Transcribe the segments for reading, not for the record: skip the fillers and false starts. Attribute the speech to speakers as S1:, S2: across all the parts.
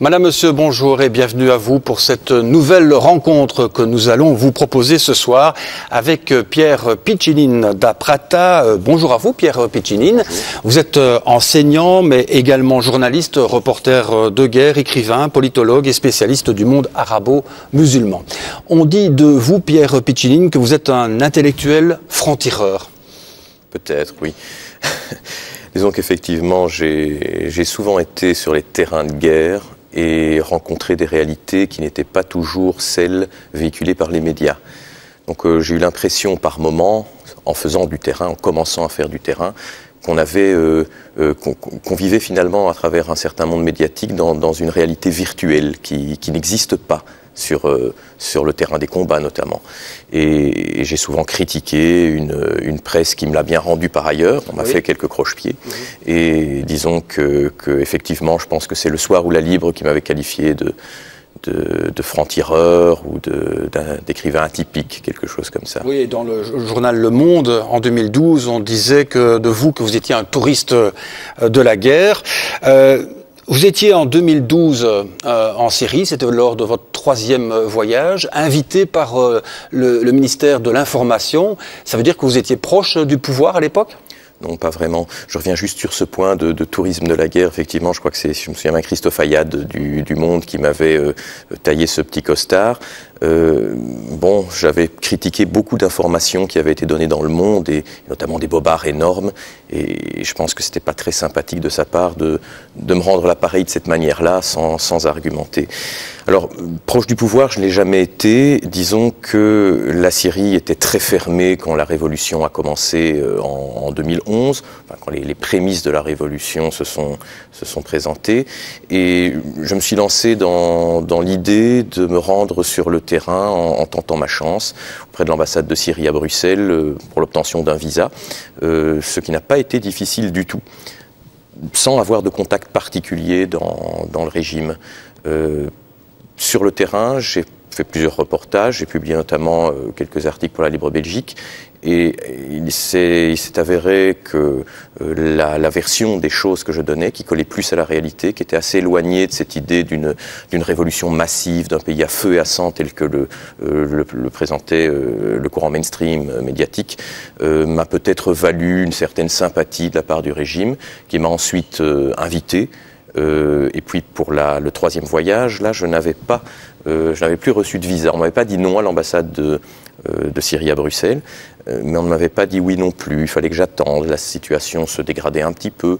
S1: Madame, Monsieur, bonjour et bienvenue à vous pour cette nouvelle rencontre que nous allons vous proposer ce soir avec Pierre Piccininin da Prata. Bonjour à vous, Pierre Piccininin. Vous êtes enseignant, mais également journaliste, reporter de guerre, écrivain, politologue et spécialiste du monde arabo-musulman. On dit de vous, Pierre Piccininin, que vous êtes un intellectuel franc-tireur.
S2: Peut-être, oui. Disons qu'effectivement, j'ai souvent été sur les terrains de guerre et rencontré des réalités qui n'étaient pas toujours celles véhiculées par les médias. Donc j'ai eu l'impression par moments, en faisant du terrain, en commençant à faire du terrain, qu'on vivait finalement à travers un certain monde médiatique dans une réalité virtuelle qui n'existe pas sur le terrain des combats notamment. Et j'ai souvent critiqué une presse qui me l'a bien rendu par ailleurs. On m'a fait quelques croche-pieds. Et disons que effectivement, je pense que c'est Le Soir ou La Libre qui m'avait qualifié de franc-tireur ou d'écrivain atypique, quelque chose comme ça.
S1: Oui, et dans le journal Le Monde, en 2012, on disait de vous que vous étiez un touriste de la guerre. Vous étiez en 2012 en Syrie, c'était lors de votre 3e voyage, invité par le ministère de l'Information. Ça veut dire que vous étiez proche du pouvoir à l'époque ?
S2: Non, pas vraiment. Je reviens juste sur ce point de tourisme de la guerre. Effectivement, je crois que je me souviens bien, Christophe Ayad du Monde qui m'avait taillé ce petit costard. Bon, j'avais critiqué beaucoup d'informations qui avaient été données dans Le Monde, et notamment des bobards énormes. Et je pense que c'était pas très sympathique de sa part de me rendre l'appareil de cette manière-là, sans argumenter. Alors, proche du pouvoir, je ne l'ai jamais été. Disons que la Syrie était très fermée quand la révolution a commencé en 2011, enfin, quand les prémices de la révolution se sont présentées. Et je me suis lancé dans l'idée de me rendre sur le terrain en tentant ma chance auprès de l'ambassade de Syrie à Bruxelles pour l'obtention d'un visa, ce qui n'a pas été difficile du tout, sans avoir de contact particulier dans le régime. Sur le terrain, j'ai fait plusieurs reportages, j'ai publié notamment quelques articles pour La Libre Belgique, et il s'est avéré que la version des choses que je donnais, qui collait plus à la réalité, qui était assez éloignée de cette idée d'une révolution massive, d'un pays à feu et à sang tel que le présentait le courant mainstream médiatique, m'a peut-être valu une certaine sympathie de la part du régime, qui m'a ensuite invité. Et puis pour le 3e voyage, là, je n'avais plus reçu de visa. On m'avait pas dit non à l'ambassade de Syrie à Bruxelles, mais on ne m'avait pas dit oui non plus. Il fallait que j'attende. La situation se dégradait un petit peu.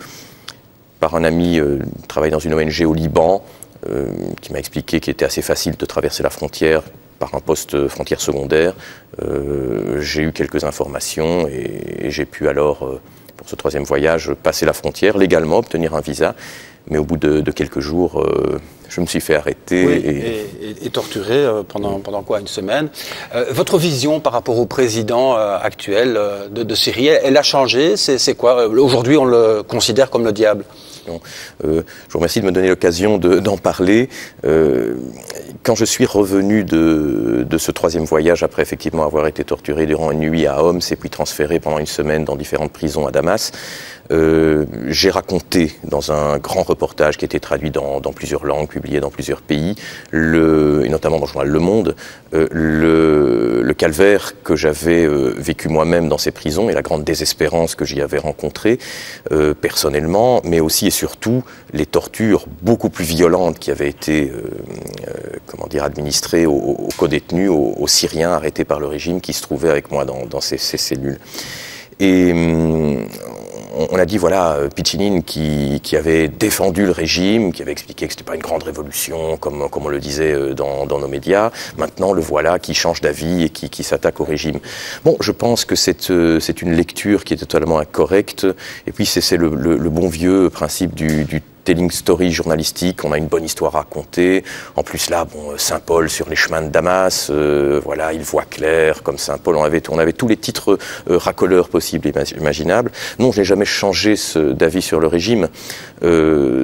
S2: Par un ami qui travaille dans une ONG au Liban, qui m'a expliqué qu'il était assez facile de traverser la frontière par un poste frontière secondaire. J'ai eu quelques informations et j'ai pu alors, pour ce 3e voyage, passer la frontière légalement, obtenir un visa. Mais au bout de quelques jours, je me suis fait arrêter.
S1: Oui, et torturé pendant quoi, une semaine. Votre vision par rapport au président actuel de Syrie, elle a changé? C'est quoi? Aujourd'hui, on le considère comme le diable.
S2: Je vous remercie de me donner l'occasion d'en parler. Quand je suis revenu de ce 3e voyage, après effectivement avoir été torturé durant une nuit à Homs et puis transféré pendant une semaine dans différentes prisons à Damas, j'ai raconté dans un grand reportage qui a été traduit dans plusieurs langues, publié dans plusieurs pays, et notamment dans le journal Le Monde, le calvaire que j'avais vécu moi-même dans ces prisons et la grande désespérance que j'y avais rencontrée personnellement, mais aussi et surtout les tortures beaucoup plus violentes qui avaient été administrées aux co-détenus, aux Syriens arrêtés par le régime qui se trouvaient avec moi dans ces cellules. Et on a dit, voilà, Piccininin qui avait défendu le régime, qui avait expliqué que c'était pas une grande révolution, comme on le disait dans nos médias. Maintenant, le voilà qui change d'avis et qui s'attaque au régime. Bon, je pense que c'est une lecture qui est totalement incorrecte. Et puis, c'est le bon vieux principe du telling story journalistique, on a une bonne histoire à raconter. En plus là, bon, Saint-Paul sur les chemins de Damas, voilà, il voit clair comme Saint-Paul. On avait tous les titres racoleurs possibles et imaginables. Non, je n'ai jamais changé d'avis sur le régime.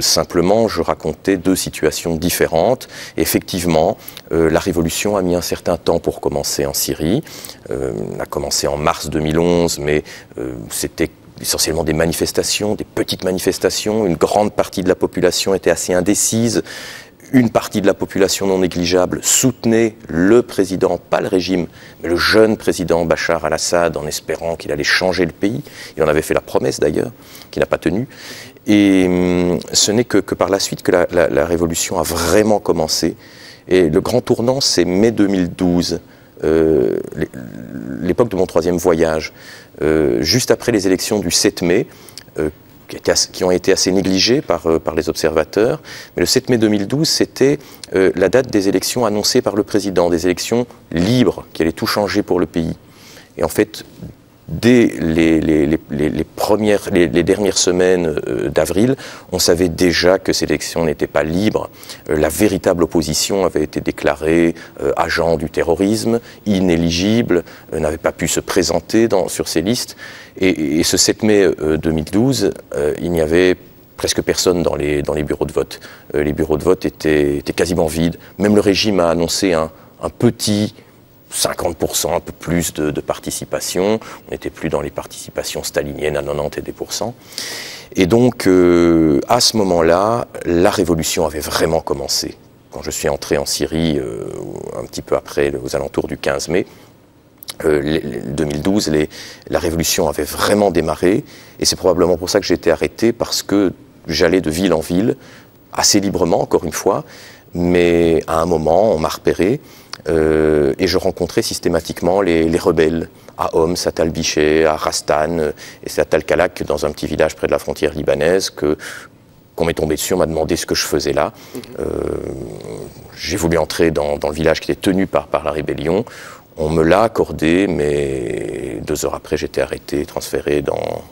S2: Simplement, je racontais 2 situations différentes. Et effectivement, la révolution a mis un certain temps pour commencer en Syrie. Elle a commencé en mars 2011, mais c'était essentiellement des manifestations, des petites manifestations. Une grande partie de la population était assez indécise. une partie de la population non négligeable soutenait le président, pas le régime, mais le jeune président Bachar al-Assad en espérant qu'il allait changer le pays. Il en avait fait la promesse d'ailleurs, qu'il n'a pas tenue. Et ce n'est que par la suite que la révolution a vraiment commencé. Et le grand tournant, c'est mai 2012, l'époque de mon 3e voyage, juste après les élections du 7 mai, qui ont été assez négligées par les observateurs. Mais le 7 mai 2012, c'était la date des élections annoncées par le président, des élections libres, qui allaient tout changer pour le pays. Et en fait, dès les dernières semaines d'avril, on savait déjà que ces élections n'étaient pas libres. La véritable opposition avait été déclarée agent du terrorisme, inéligible, n'avait pas pu se présenter sur ces listes. Et ce 7 mai 2012, il n'y avait presque personne dans les bureaux de vote. Les bureaux de vote étaient quasiment vides. Même le régime a annoncé un petit 50%, un peu plus de participation. On n'était plus dans les participations staliniennes à 90 et des pourcents. Et donc, à ce moment-là, la révolution avait vraiment commencé. Quand je suis entré en Syrie, un petit peu après, aux alentours du 15 mai 2012, la révolution avait vraiment démarré. Et c'est probablement pour ça que j'ai été arrêté, parce que j'allais de ville en ville, assez librement, encore une fois. Mais à un moment, on m'a repéré. Et je rencontrais systématiquement les rebelles à Homs, à Talbiché, à Rastan, et c'est à Talkalak, dans un petit village près de la frontière libanaise, qu'on m'est tombé dessus, on m'a demandé ce que je faisais là. J'ai voulu entrer dans le village qui était tenu par la rébellion. On me l'a accordé, mais 2 heures après, j'étais arrêté, transféré dans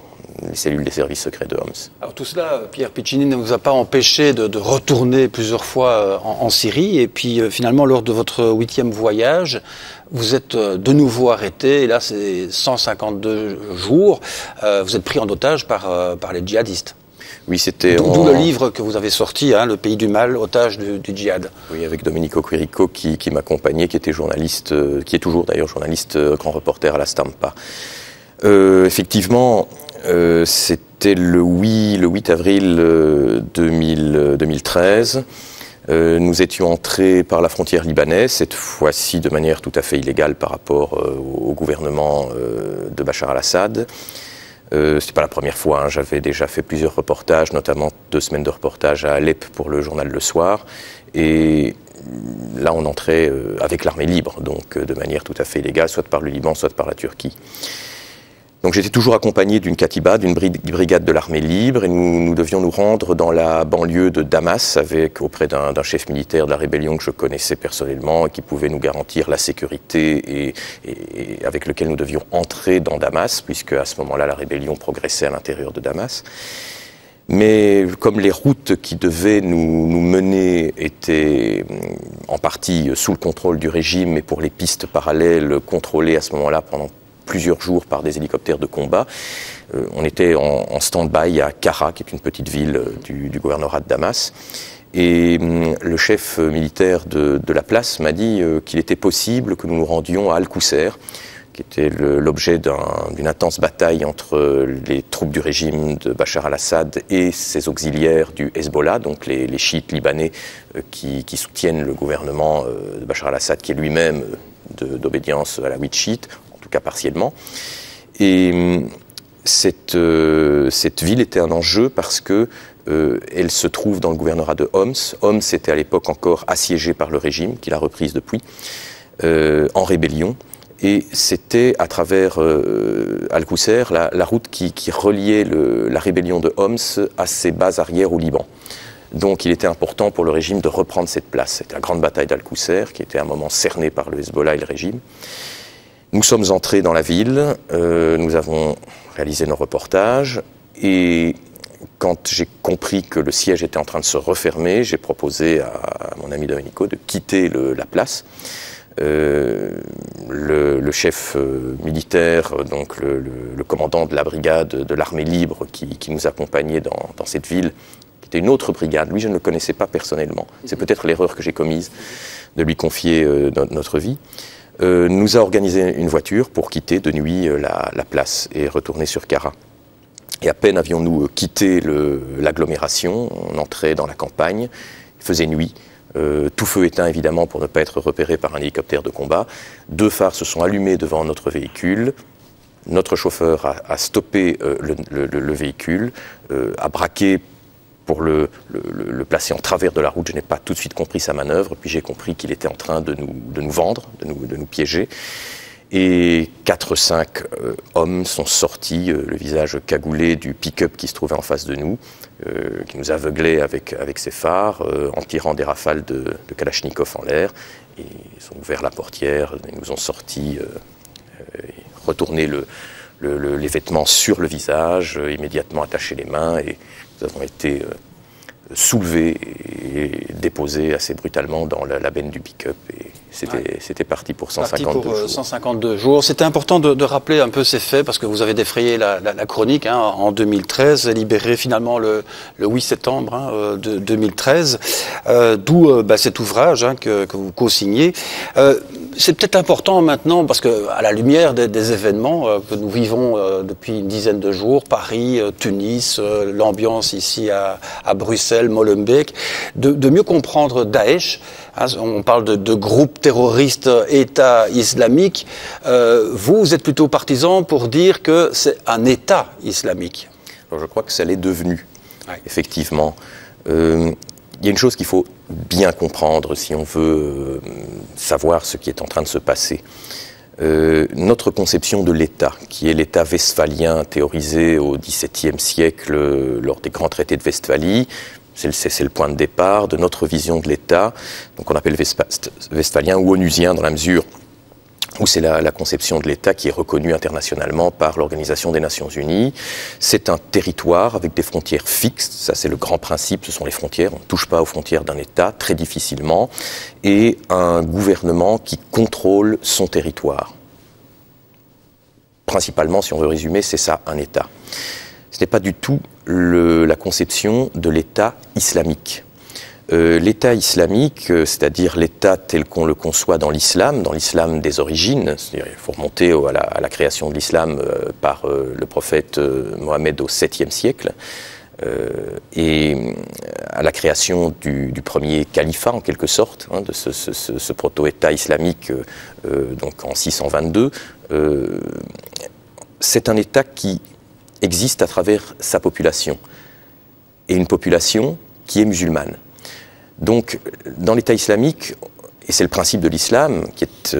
S2: les cellules des services secrets de Homs.
S1: Alors tout cela, Pierre Piccinin, ne vous a pas empêché de retourner plusieurs fois en Syrie, et puis finalement, lors de votre 8e voyage, vous êtes de nouveau arrêté, et là c'est 152 jours, vous êtes pris en otage par les djihadistes.
S2: Oui, c'était...
S1: D'où le livre que vous avez sorti, Le pays du mal, otage du djihad.
S2: Oui, avec Domenico Quirico qui m'accompagnait, qui était journaliste, qui est toujours d'ailleurs journaliste, grand reporter à la Stampa. Effectivement, c'était le 8 avril 2013. Nous étions entrés par la frontière libanaise, cette fois-ci de manière tout à fait illégale par rapport au gouvernement de Bachar al-Assad. C'était pas la première fois, hein. J'avais déjà fait plusieurs reportages, notamment 2 semaines de reportage à Alep pour le journal Le Soir. Et là, on entrait avec l'armée libre, donc de manière tout à fait illégale, soit par le Liban, soit par la Turquie. Donc j'étais toujours accompagné d'une katiba, d'une brigade de l'armée libre, et nous devions nous rendre dans la banlieue de Damas auprès d'un chef militaire de la rébellion que je connaissais personnellement et qui pouvait nous garantir la sécurité et avec lequel nous devions entrer dans Damas, puisque à ce moment-là la rébellion progressait à l'intérieur de Damas. Mais comme les routes qui devaient nous mener étaient en partie sous le contrôle du régime et pour les pistes parallèles contrôlées à ce moment-là pendant plusieurs jours par des hélicoptères de combat. On était en stand-by à Kara, qui est une petite ville du gouvernorat de Damas. Et le chef militaire de la place m'a dit qu'il était possible que nous nous rendions à Al-Qousser, qui était l'objet d'une intense bataille entre les troupes du régime de Bachar al-Assad et ses auxiliaires du Hezbollah, donc les chiites libanais qui soutiennent le gouvernement de Bachar al-Assad, qui est lui-même d'obédience à la chiite, en tout cas partiellement. Et cette ville était un enjeu parce que elle se trouve dans le gouvernorat de Homs. Homs était à l'époque encore assiégé par le régime, qu'il a reprise depuis, en rébellion. Et c'était à travers Al-Qousser la route qui reliait la rébellion de Homs à ses bases arrières au Liban. Donc il était important pour le régime de reprendre cette place. C'était la grande bataille d'Al-Qousser, qui était à un moment cernée par le Hezbollah et le régime. Nous sommes entrés dans la ville, nous avons réalisé nos reportages, et quand j'ai compris que le siège était en train de se refermer, j'ai proposé à mon ami Domenico de quitter la place. Le chef militaire, donc le commandant de la brigade de l'armée libre qui nous accompagnait dans cette ville, qui était une autre brigade, lui je ne le connaissais pas personnellement, c'est peut-être l'erreur que j'ai commise de lui confier notre vie, nous a organisé une voiture pour quitter de nuit la place et retourner sur Kara. Et à peine avions-nous quitté l'agglomération, on entrait dans la campagne, il faisait nuit. tout feu éteint évidemment pour ne pas être repéré par un hélicoptère de combat. 2 phares se sont allumés devant notre véhicule. Notre chauffeur a stoppé le véhicule, a braqué pour le placer en travers de la route. Je n'ai pas tout de suite compris sa manœuvre, puis j'ai compris qu'il était en train de nous vendre, de nous piéger. Et 4-5 hommes sont sortis, le visage cagoulé du pick-up qui se trouvait en face de nous, qui nous aveuglait avec ses phares, en tirant des rafales de Kalachnikov en l'air. Ils ont ouvert la portière, ils nous ont sortis, retourné les vêtements sur le visage, immédiatement attaché les mains, et nous avons été soulevés et déposés assez brutalement dans la benne du pick-up. Et c'était parti pour 152 jours.
S1: 152 jours. C'était important de rappeler un peu ces faits, parce que vous avez défrayé la chronique en 2013, libéré finalement le 8 septembre de 2013, d'où cet ouvrage que vous co-signez. C'est peut-être important maintenant, parce que à la lumière des événements que nous vivons depuis une dizaine de jours, Paris, Tunis, l'ambiance ici à Bruxelles, Molenbeek, de mieux comprendre Daesh. On parle de groupe terroriste État islamique. Vous êtes plutôt partisan pour dire que c'est un État islamique.
S2: Alors je crois que ça l'est devenu, effectivement. Il y a une chose qu'il faut bien comprendre si on veut savoir ce qui est en train de se passer. Notre conception de l'État, qui est l'État westphalien théorisé au XVIIe siècle lors des grands traités de Westphalie, c'est le point de départ de notre vision de l'État, donc on appelle westphalien ou onusien dans la mesure où c'est la conception de l'État qui est reconnue internationalement par l'Organisation des Nations Unies. C'est un territoire avec des frontières fixes, ça c'est le grand principe, ce sont les frontières, on ne touche pas aux frontières d'un État, très difficilement, et un gouvernement qui contrôle son territoire. Principalement, si on veut résumer, c'est ça, un État. Ce n'est pas du tout la conception de l'État islamique. L'État islamique, c'est-à-dire l'État tel qu'on le conçoit dans l'islam des origines, c'est-à-dire il faut remonter à la création de l'islam par le prophète Mohammed au 7e siècle, et à la création du premier califat en quelque sorte, de ce proto-État islamique donc en 622, c'est un État qui existe à travers sa population, et une population qui est musulmane. Donc, dans l'État islamique, et c'est le principe de l'islam, qui est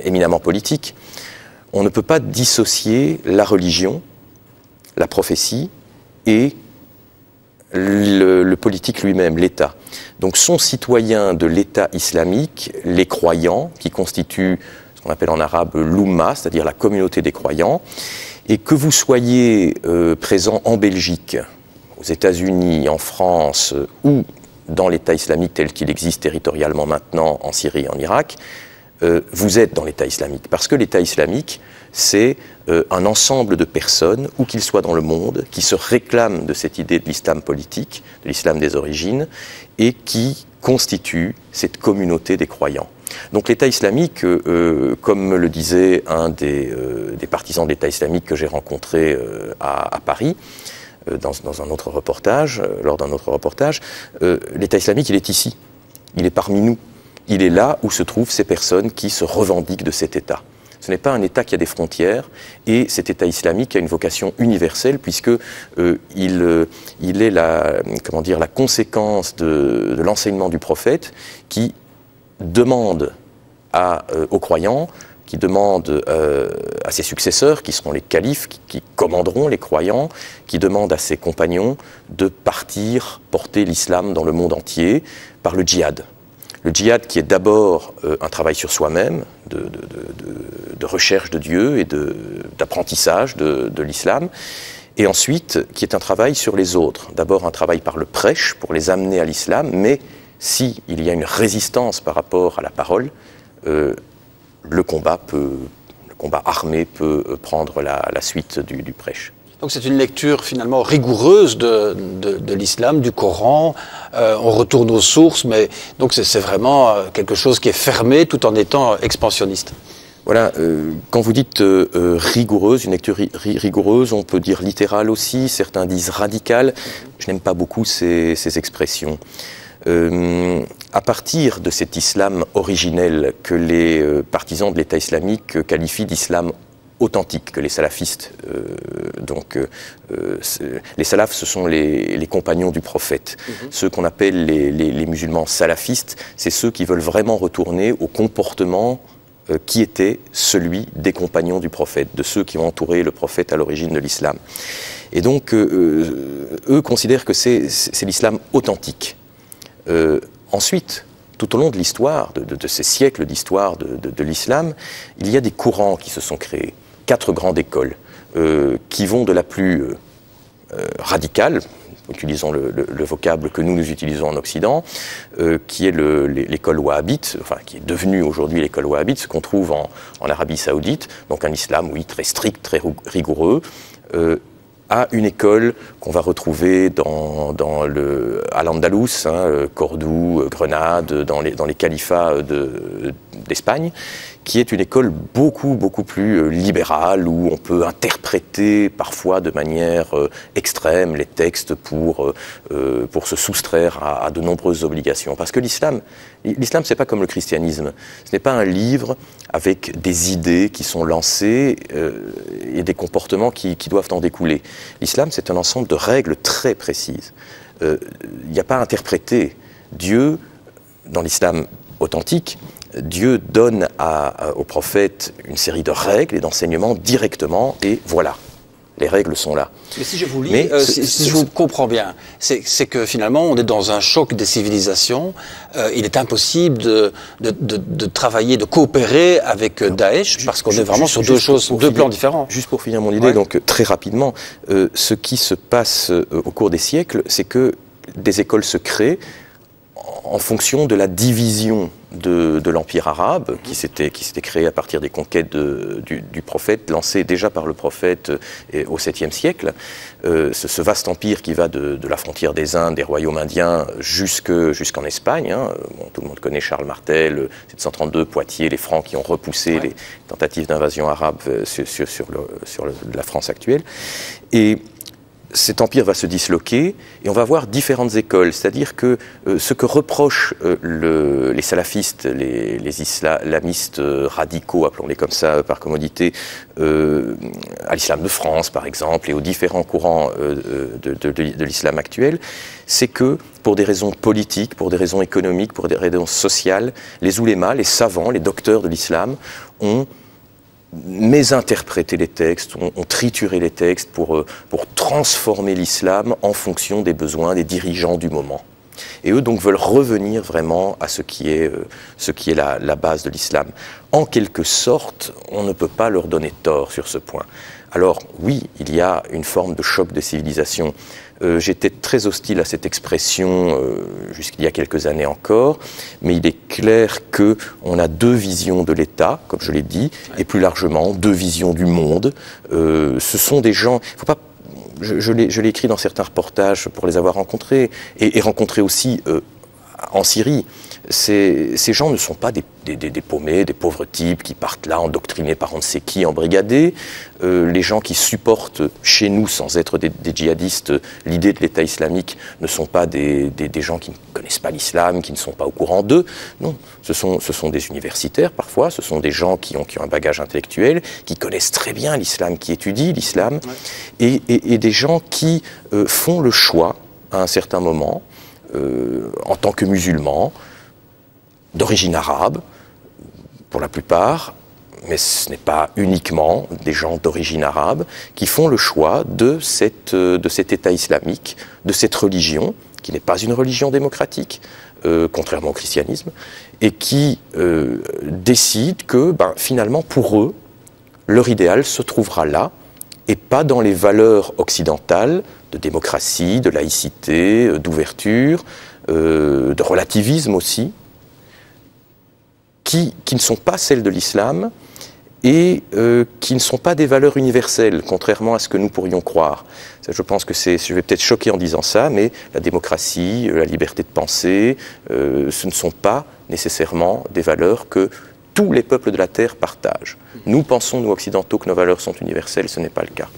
S2: éminemment politique, on ne peut pas dissocier la religion, la prophétie et le politique lui-même, l'État. Donc, sont citoyens de l'État islamique les croyants, qui constituent ce qu'on appelle en arabe l'Oumma, c'est-à-dire la communauté des croyants, et que vous soyez présent en Belgique, aux États-Unis, en France ou dans l'État islamique tel qu'il existe territorialement maintenant en Syrie et en Irak, vous êtes dans l'État islamique. Parce que l'État islamique, c'est un ensemble de personnes, où qu'ils soient dans le monde, qui se réclament de cette idée de l'islam politique, de l'islam des origines, et qui constituent cette communauté des croyants. Donc l'État islamique, comme me le disait un des partisans de l'État islamique que j'ai rencontré à Paris, dans un autre reportage, lors d'un autre reportage, l'État islamique, il est ici, il est parmi nous, il est là où se trouvent ces personnes qui se revendiquent de cet État. Ce n'est pas un État qui a des frontières, et cet État islamique a une vocation universelle, puisque il est la conséquence de l'enseignement du prophète, qui demande aux croyants, qui demande à ses successeurs, qui seront les califes, qui commanderont les croyants, qui demande à ses compagnons de partir porter l'islam dans le monde entier par le djihad. Le djihad qui est d'abord un travail sur soi-même, de recherche de Dieu et d'apprentissage de l'islam, et ensuite qui est un travail sur les autres. D'abord un travail par le prêche pour les amener à l'islam, mais s'il y a une résistance par rapport à la parole, le combat armé peut prendre la suite du prêche.
S1: Donc c'est une lecture finalement rigoureuse de l'islam, du Coran. On retourne aux sources, mais donc c'est vraiment quelque chose qui est fermé tout en étant expansionniste.
S2: Voilà, quand vous dites rigoureuse, une lecture rigoureuse, on peut dire littérale aussi, certains disent radicale. Je n'aime pas beaucoup ces expressions. à partir de cet islam originel que les partisans de l'État islamique qualifient d'islam authentique, que les salafistes, les salafs, ce sont les compagnons du prophète. Ceux qu'on appelle les musulmans salafistes, c'est ceux qui veulent vraiment retourner au comportement qui était celui des compagnons du prophète, de ceux qui ont entouré le prophète à l'origine de l'islam. Et donc, eux considèrent que c'est l'islam authentique. Ensuite, tout au long de l'histoire, de ces siècles d'histoire de l'islam, il y a des courants qui se sont créés. 4 grandes écoles qui vont de la plus radicale, utilisons le vocable que nous utilisons en Occident, qui est l'école wahhabite, enfin qui est devenue aujourd'hui l'école wahhabite, ce qu'on trouve en Arabie Saoudite, donc un islam, oui, très strict, très rigoureux, à une école qu'on va retrouver à l'Andalous, Cordoue, Grenade, dans les califats d'Espagne, qui est une école beaucoup plus libérale, où on peut interpréter parfois de manière extrême les textes pour se soustraire à de nombreuses obligations. Parce que l'islam, c'est pas comme le christianisme. Ce n'est pas un livre avec des idées qui sont lancées et des comportements qui doivent en découler. L'islam, c'est un ensemble de règles très précises. Il n'y a pas à interpréter. Dieu, dans l'islam authentique, Dieu donne au prophète une série de règles et d'enseignements directement, et voilà, les règles sont là.
S1: Mais si je vous lis, si je vous comprends bien, c'est que finalement on est dans un choc des civilisations. Il est impossible de travailler, de coopérer avec Daesh, parce qu'on est vraiment sur deux plans différents.
S2: Juste pour finir mon idée, donc très rapidement, ce qui se passe au cours des siècles, c'est que des écoles se créent en fonction de la division de l'Empire arabe, qui s'était créé à partir des conquêtes du prophète, lancées déjà par le prophète au 7e siècle. Ce vaste empire qui va de la frontière des Indes, des royaumes indiens, jusqu'en Espagne. Bon, tout le monde connaît Charles Martel, 732, Poitiers, les Francs qui ont repoussé les tentatives d'invasion arabe sur la France actuelle. Et cet empire va se disloquer et on va avoir différentes écoles. C'est-à-dire que ce que reprochent les salafistes, les islamistes radicaux, appelons-les comme ça par commodité, à l'islam de France par exemple, et aux différents courants de l'islam actuel, c'est que pour des raisons politiques, pour des raisons économiques, pour des raisons sociales, les oulémas, les savants, les docteurs de l'islam ont mésinterpréter les textes, ont trituré les textes pour transformer l'islam en fonction des besoins des dirigeants du moment. Et eux donc veulent revenir vraiment à ce qui est la base de l'islam. En quelque sorte, on ne peut pas leur donner tort sur ce point. Alors oui, il y a une forme de choc de civilisation. J'étais très hostile à cette expression jusqu'il y a quelques années encore, mais il est clair qu'on a 2 visions de l'État, comme je l'ai dit, et plus largement 2 visions du monde. Ce sont des gens... Faut pas, je l'ai écrit dans certains reportages pour les avoir rencontrés, et rencontrés aussi en Syrie. Ces gens ne sont pas des paumés, des pauvres types qui partent là endoctrinés par on ne sait qui, embrigadés. Les gens qui supportent chez nous, sans être des djihadistes, l'idée de l'État islamique ne sont pas des gens qui ne connaissent pas l'islam, qui ne sont pas au courant d'eux. Non, ce sont des universitaires parfois, ce sont des gens qui ont un bagage intellectuel, qui connaissent très bien l'islam, qui étudient l'islam, et des gens qui font le choix, à un certain moment, en tant que musulmans, d'origine arabe, pour la plupart, mais ce n'est pas uniquement des gens d'origine arabe, qui font le choix de cet État islamique, de cette religion, qui n'est pas une religion démocratique, contrairement au christianisme, et qui décident que, finalement, pour eux, leur idéal se trouvera là, et pas dans les valeurs occidentales de démocratie, de laïcité, d'ouverture, de relativisme aussi, qui ne sont pas celles de l'islam et qui ne sont pas des valeurs universelles, contrairement à ce que nous pourrions croire. Ça, je pense que je vais peut-être choquer en disant ça, mais la démocratie, la liberté de penser, ce ne sont pas nécessairement des valeurs que tous les peuples de la Terre partagent. Nous pensons, nous occidentaux, que nos valeurs sont universelles, ce n'est pas le cas.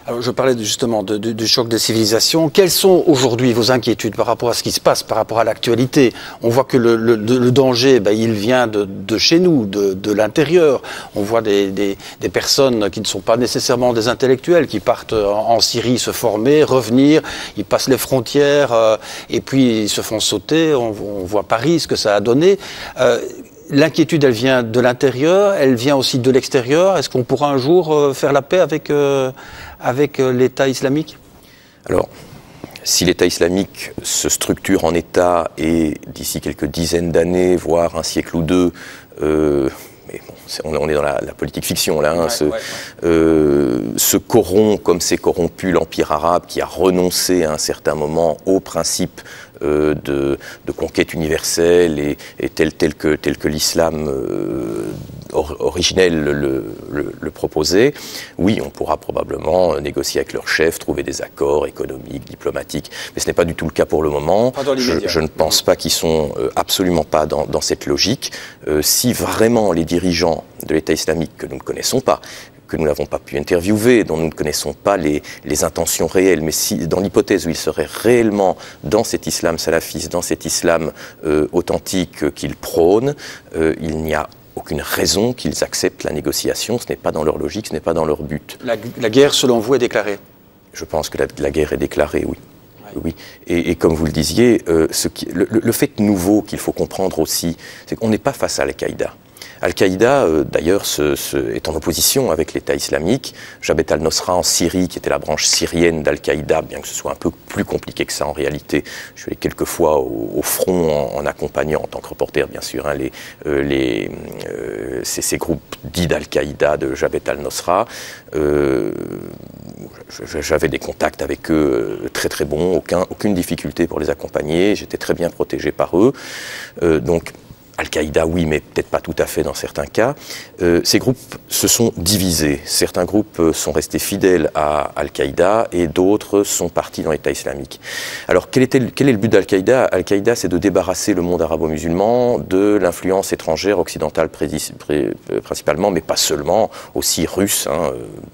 S1: Alors, je parlais justement du choc des civilisations. Quelles sont aujourd'hui vos inquiétudes par rapport à ce qui se passe, par rapport à l'actualité? On voit que le danger, il vient de chez nous, de l'intérieur. On voit des personnes qui ne sont pas nécessairement des intellectuels, qui partent en Syrie se former, revenir, ils passent les frontières et puis ils se font sauter. On voit Paris, ce que ça a donné. L'inquiétude, elle vient de l'intérieur, elle vient aussi de l'extérieur. Est-ce qu'on pourra un jour faire la paix avec l'État islamique?
S2: Alors, si l'État islamique se structure en État et d'ici quelques dizaines d'années, voire un siècle ou deux, mais bon, on est dans la politique fiction là, hein, se corrompt comme s'est corrompu l'Empire arabe qui a renoncé à un certain moment au principe de conquête universelle et tel que l'islam originel le proposait, oui, on pourra probablement négocier avec leurs chefs, trouver des accords économiques, diplomatiques, mais ce n'est pas du tout le cas pour le moment. Je ne pense pas qu'ils sont absolument pas dans cette logique. Si vraiment les dirigeants de l'État islamique, que nous ne connaissons pas, que nous n'avons pas pu interviewer, dont nous ne connaissons pas les intentions réelles, mais si, dans l'hypothèse où ils seraient réellement dans cet islam salafiste, dans cet islam authentique qu'ils prônent, il n'y a aucune raison qu'ils acceptent la négociation. Ce n'est pas dans leur logique, ce n'est pas dans leur but.
S1: La guerre, selon vous, est déclarée?
S2: Je pense que la guerre est déclarée, oui. Ouais. Oui. Et comme vous le disiez, le fait nouveau qu'il faut comprendre aussi, c'est qu'on n'est pas face à Al-Qaïda. Al-Qaïda, d'ailleurs, est en opposition avec l'État islamique. Jabhat al-Nosra en Syrie, qui était la branche syrienne d'Al-Qaïda, bien que ce soit un peu plus compliqué que ça en réalité. Je suis allé quelques fois au front en accompagnant, en tant que reporter, bien sûr, hein, ces groupes dits d'Al-Qaïda, de Jabhat al-Nosra. J'avais des contacts avec eux très très bons, aucune difficulté pour les accompagner. J'étais très bien protégé par eux. Donc, Al-Qaïda, oui, mais peut-être pas tout à fait dans certains cas. Ces groupes se sont divisés. Certains groupes sont restés fidèles à Al-Qaïda et d'autres sont partis dans l'État islamique. Alors, quel est le but d'Al-Qaïda? Al-Qaïda, c'est de débarrasser le monde arabo-musulman de l'influence étrangère, occidentale principalement, mais pas seulement, aussi russe. Hein.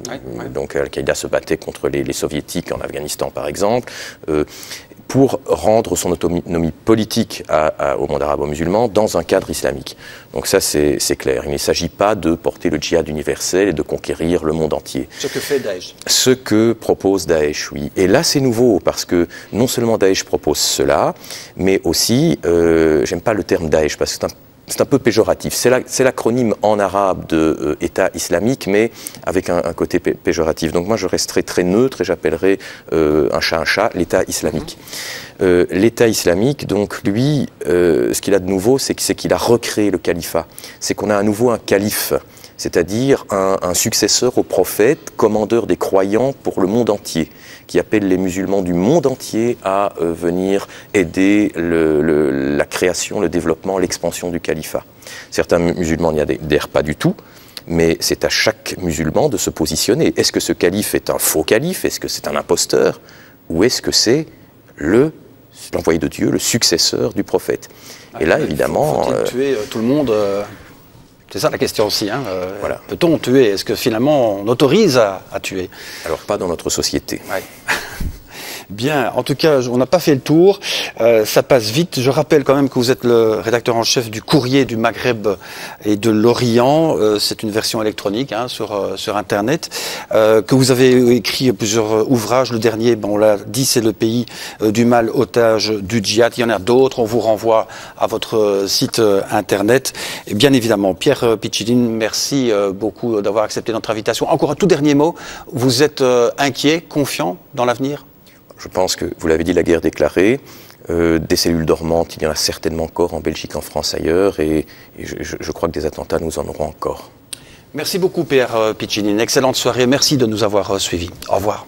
S2: Ouais. Donc, Al-Qaïda se battait contre les soviétiques en Afghanistan, par exemple. Pour rendre son autonomie politique au monde arabo-musulman dans un cadre islamique. Donc ça, c'est clair. Il ne s'agit pas de porter le djihad universel et de conquérir le monde entier.
S1: Ce que fait Daesh.
S2: Ce que propose Daesh, oui. Et là, c'est nouveau, parce que non seulement Daesh propose cela, mais aussi, j'aime pas le terme Daesh, parce que c'est un peu péjoratif. C'est l'acronyme en arabe de État islamique, mais avec un côté péjoratif. Donc moi, je resterai très neutre et j'appellerai un chat, l'État islamique. L'État islamique, donc lui, ce qu'il a de nouveau, c'est qu'il a recréé le califat. C'est qu'on a à nouveau un calife, c'est-à-dire un successeur au prophète, commandeur des croyants pour le monde entier, qui appelle les musulmans du monde entier à venir aider la création, le développement, l'expansion du califat. Certains musulmans n'y adhèrent pas du tout, mais c'est à chaque musulman de se positionner. Est-ce que ce calife est un faux calife? Est-ce que c'est un imposteur? Ou est-ce que c'est l'envoyé de Dieu, le successeur du prophète? Et là, évidemment...
S1: Faut-il tuer tout le monde C'est ça la question aussi. Hein.
S2: Voilà.
S1: Peut-on tuer? Est-ce que finalement on autorise à tuer?
S2: Alors pas dans notre société.
S1: Ouais. Bien, en tout cas, on n'a pas fait le tour, ça passe vite. Je rappelle quand même que vous êtes le rédacteur en chef du Courrier du Maghreb et de l'Orient. C'est une version électronique hein, sur Internet. Que vous avez écrit plusieurs ouvrages. Le dernier, on l'a dit, c'est le pays du mal, otage du djihad. Il y en a d'autres. On vous renvoie à votre site Internet. Et bien évidemment, Pierre Piccinin, merci beaucoup d'avoir accepté notre invitation. Encore un tout dernier mot. Vous êtes inquiet, confiant dans l'avenir?
S2: Je pense que, vous l'avez dit, la guerre déclarée, des cellules dormantes, il y en a certainement encore en Belgique, en France, ailleurs, et je crois que des attentats, nous en aurons encore.
S1: Merci beaucoup, Pierre Piccinin. Excellente soirée. Merci de nous avoir suivis. Au revoir.